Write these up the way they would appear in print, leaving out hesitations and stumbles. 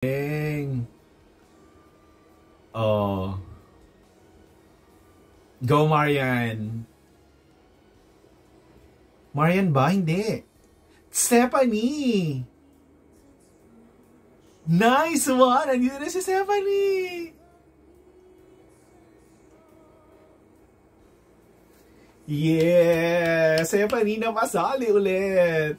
Dang. Oh. Go, Marian. Marian ba? Hindi. Stephanie. Nice one! Andito na si Stephanie. Yeah! Stephanie na masali ulit.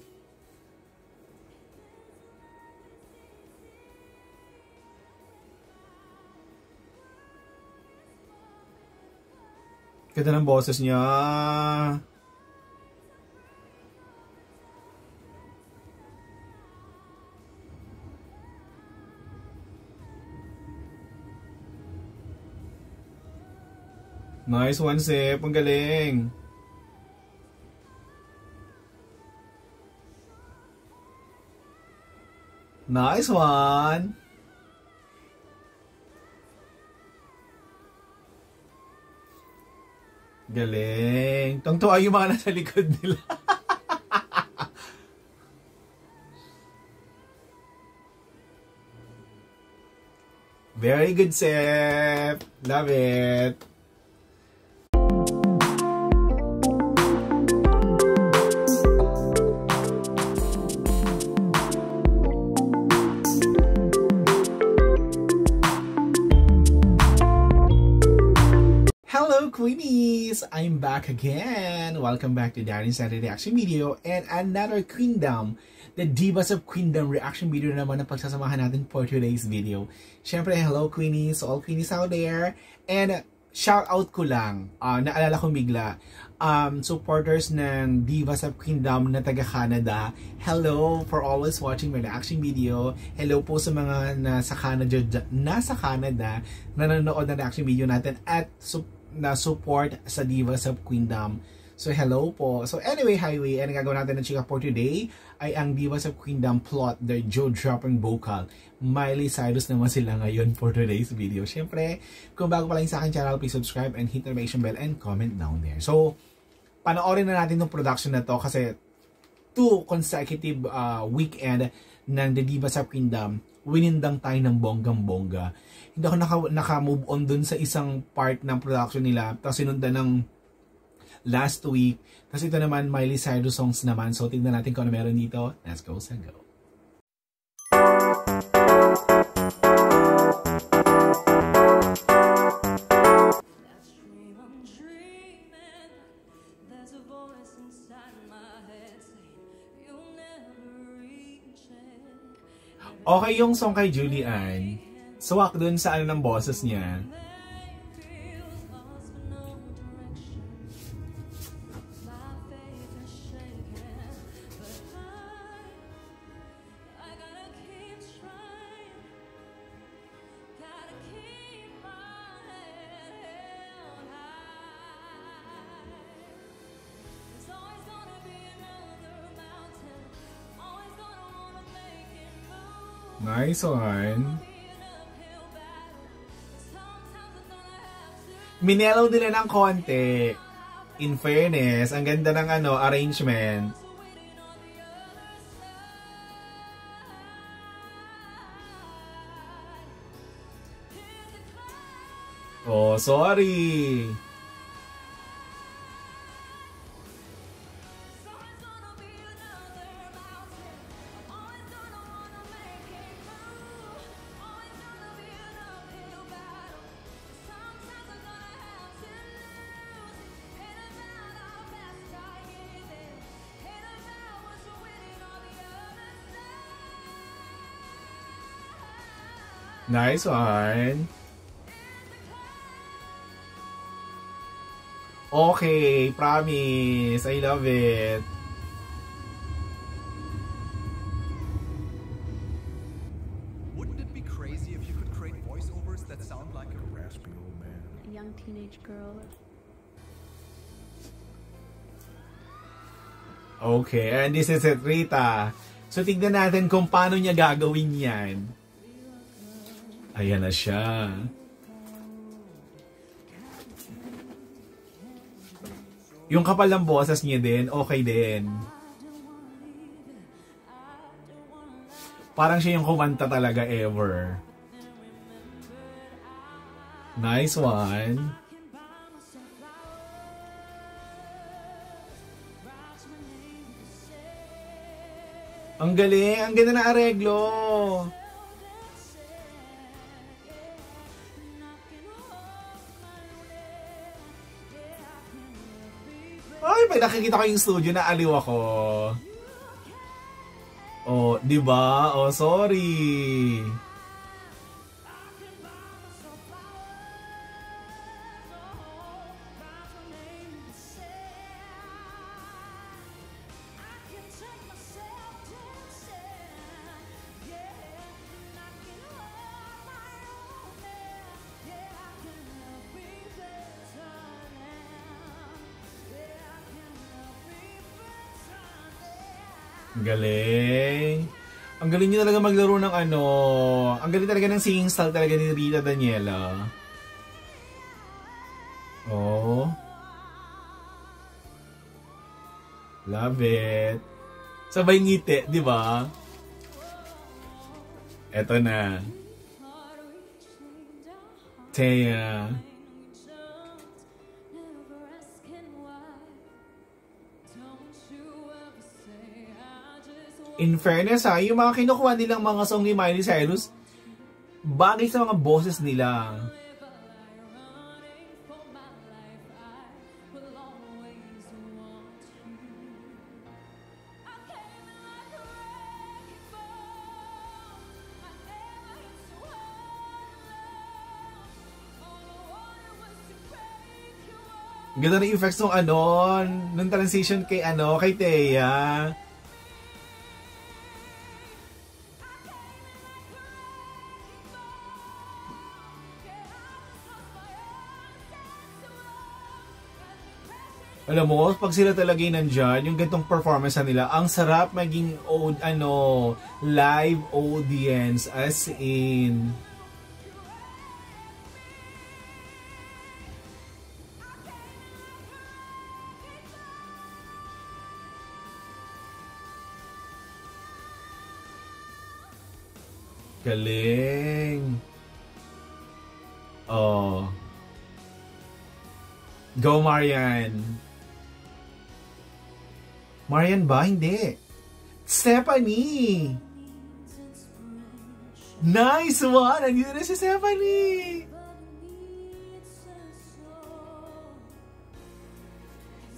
Ganda ng boses niya. Nice one, Sep. Ang galing. Nice one. Galing. Tungtuwa yung mga nasa likod nila. Very good, Sep. Love it. Hello, Queenies! I'm back again. Welcome back to Darren Saturday reaction video and another Queendom, the Divas of Queendom reaction video naman ang pagsasamahan natin for today's video. Syempre, hello Queenies, all Queenies out there. And shout out ko lang, naalala ko bigla, supporters ng Divas of Queendom na taga Canada. Hello for always watching my reaction video. Hello po sa mga nasa Canada na nanonood ng reaction video natin at na support sa Divas of Queendom. So hello po. So anyway, highway, ang gagawin natin ng chika for today ay ang Divas of Queendom plot, their jaw-dropping vocal. Miley Cyrus naman sila ngayon for today's video. Syempre, kung bago pa lang sa akin channel, please subscribe and hit the notification bell and comment down there. So, panoorin na natin yung production na to kasi 2 consecutive weekend ng The Divas of Queendom, winindang tayo ng bonggang-bongga. Hindi ako naka-move on dun sa isang part ng production nila. Tapos sinundan ng last week. Tapos ito naman, Miley Cyrus songs naman. So tignan natin kung ano meron dito. Let's go sa go. Okay yung song kay Julian. Swak dun sa ano ng boses niya. Nice one. Minelaw nila ng konti. In fairness, ang ganda ng arrangement. Oh, sorry. Nice one. Okay, promise. I love it. Wouldn't it be crazy if you could create voiceovers that sound like a raspy old man? A young teenage girl. Okay, and this is it, Rita. So tignan natin kung paano niya gagawin yan. Ayan na siya. Yung kapal ng boses niya din, okay din. Parang siya yung kumanta talaga ever. Nice one. Ang galing, ang ganda na areglo. Ay, pag nakikita ko yung studio na aliw ako. Oh, 'di ba? Oh, sorry. Galing. Ang galing niya talaga maglaro ng ano. Ang galing talaga ng singing style talaga ni Rita Daniela. Oh. Love it. Sabay ngiti, di ba? Eto na. Taya. In fairness ha, yung mga kinukuha nilang mga song ni Miley Cyrus, bagay sa mga boses nila. Ganda na effects nung ano, nung transition kay ano, kay Thea. Alam mo, pag sila talaga nandyan, yung gantong performance na nila, ang sarap maging live audience as in. Galing. Oh. Go, Marian. Marian ba? Hindi. Stephanie. Nice one! Andito na si Stephanie.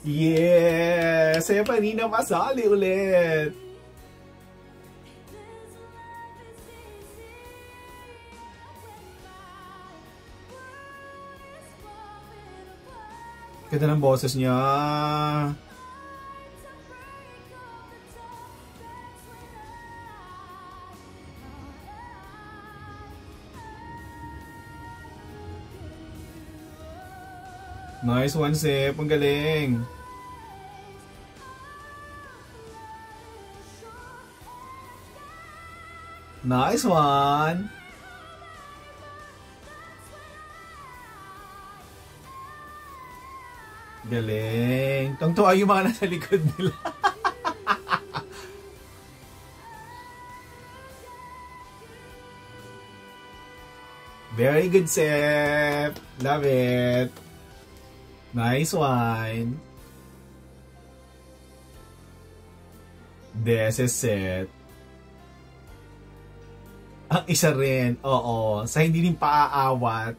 Yeah! Stephanie na masali ulit. Ganda ng boses niya. Nice one, Sep. Ang galing. Nice one. Galing. Tungtuwa yung mga nasa likod nila. Very good, Sep. Love it. Nice one. This is it. Ang isa rin, oo, sa hindi rin paaawat.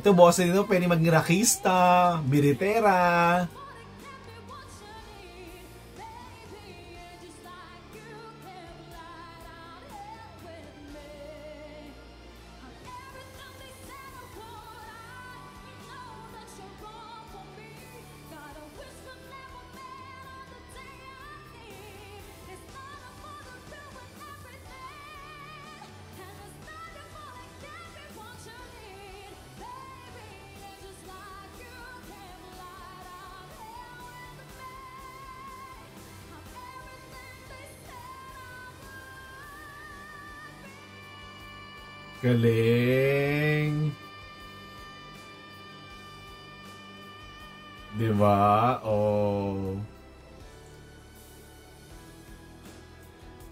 Ito, boss nito, pwede maging rakista, biritera. Galing. Diba? Oh.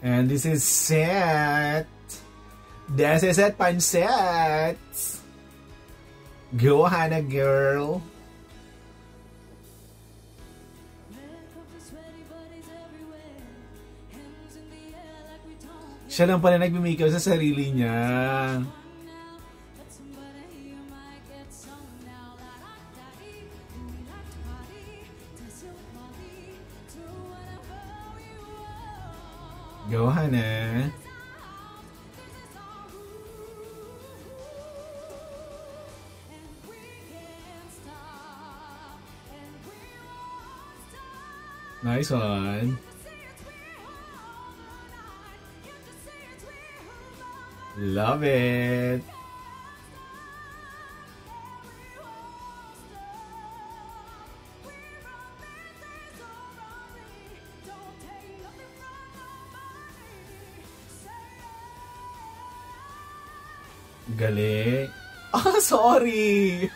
And this is set. This is set Pancet. Go Hannah girl. Siya lang pala nagme-makeup sa sarili niya. Go, Hannah. Nice one. Love it. Galing. Ah, sorry.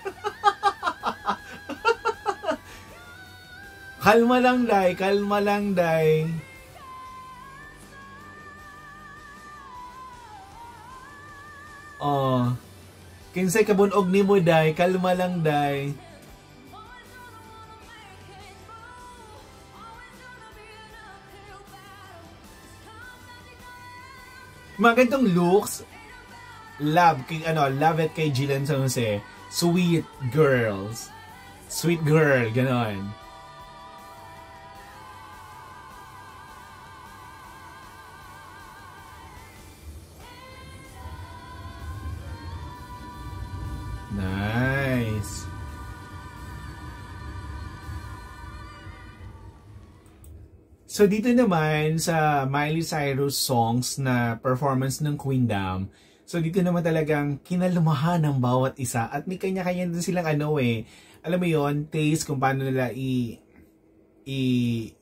Kalma lang, Day. Kalma lang, Day. Oh. Kinsay kabunog ni mo, Day. Kalma lang, Day. Mga ganitong looks, love it kay Jillian San Jose. Sweet girls. Sweet girl, ganon. Nice. So dito naman sa Miley Cyrus songs na performance ng Queendom, so dito naman talagang kinalumahan ng bawat isa at may kanya-kanya din silang alam mo yon, taste kung paano nila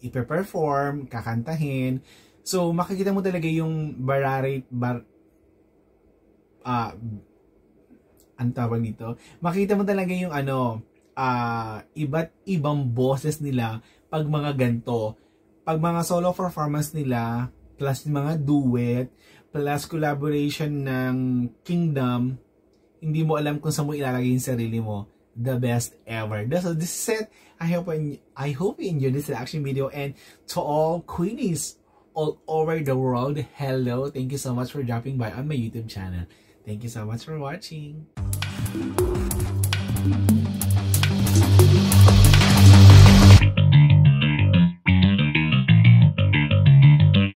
i-perform, kakantahin. So makikita mo talaga yung ang tawag dito, makita mo talaga yung iba't ibang boses nila pag mga ganto. Pag mga solo performance nila, plus mga duet, plus collaboration ng Kingdom, hindi mo alam kung saan mo ilalagay yung sarili mo. The best ever. So this is it. I hope you enjoyed this reaction video, and to all Queenies all over the world, hello. Thank you so much for dropping by on my YouTube channel. Thank you so much for watching.